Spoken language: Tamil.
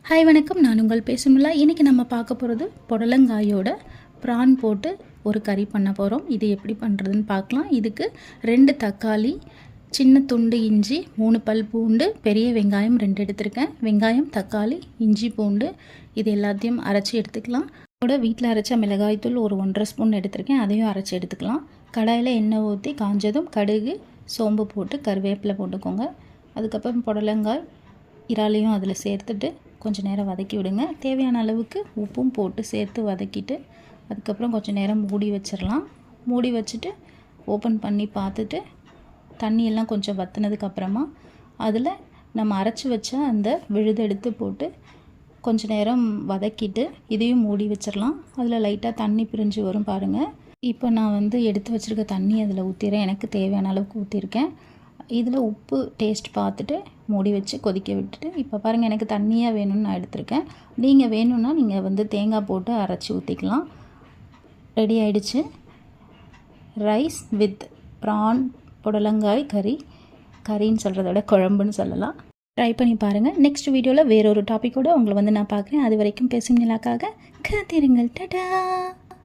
ஹாய் வணக்கம், நான் உங்கள் பேசுமில்லா. இன்றைக்கி நம்ம பார்க்க போகிறது புடலங்காயோட ப்ரான் போட்டு ஒரு கறி பண்ண போகிறோம். இது எப்படி பண்ணுறதுன்னு பார்க்கலாம். இதுக்கு 2 தக்காளி, சின்ன துண்டு இஞ்சி, 3 பல் பூண்டு, பெரிய வெங்காயம் 2 எடுத்திருக்கேன். வெங்காயம், தக்காளி, இஞ்சி, பூண்டு இது எல்லாத்தையும் அரைச்சி எடுத்துக்கலாம். கூட வீட்டில் அரைச்ச மிளகாய்த்தூள் ஒரு 1.5 ஸ்பூன் எடுத்திருக்கேன், அதையும் அரைச்சி எடுத்துக்கலாம். கடாயில் எண்ணெய் ஊற்றி காஞ்சதும் கடுகு, சோம்பு போட்டு கருவேப்பிலை போட்டுக்கோங்க. அதுக்கப்புறம் புடலங்காய், இறாலையும் அதில் சேர்த்துட்டு கொஞ்சம் நேரம் வதக்கி விடுங்க. தேவையான அளவுக்கு உப்பும் போட்டு சேர்த்து வதக்கிட்டு அதுக்கப்புறம் கொஞ்சம் நேரம் மூடி வச்சிடலாம். மூடி வச்சுட்டு ஓப்பன் பண்ணி பார்த்துட்டு தண்ணியெல்லாம் கொஞ்சம் வற்றினதுக்கப்புறமா அதில் நம்ம அரைச்சி வச்ச அந்த விழுது எடுத்து போட்டு கொஞ்சம் நேரம் வதக்கிட்டு இதையும் மூடி வச்சிடலாம். அதில் லைட்டாக தண்ணி பிரிஞ்சு வரும் பாருங்கள். இப்போ நான் எடுத்து வச்சுருக்க தண்ணி அதில் ஊற்றிடுறேன். எனக்கு தேவையான அளவுக்கு ஊற்றிருக்கேன். இதில் உப்பு டேஸ்ட் பார்த்துட்டு மூடி வச்சு கொதிக்க விட்டுட்டு, இப்போ பாருங்கள், எனக்கு தண்ணியாக வேணும்னு நான் எடுத்திருக்கேன். நீங்கள் வேணும்னா நீங்கள் தேங்காய் போட்டு அரைச்சி ஊற்றிக்கலாம். ரெடி ஆகிடுச்சு. ரைஸ் வித் ப்ரான் புடலங்காய் கறின்னு சொல்கிறத விட குழம்புன்னு சொல்லலாம். ட்ரை பண்ணி பாருங்கள். நெக்ஸ்ட் வீடியோவில் வேறொரு டாப்பிக்கோடு உங்களை நான் பார்க்குறேன். அது வரைக்கும் பேசும் நிலாக்காக காத்திருங்கள். டடா.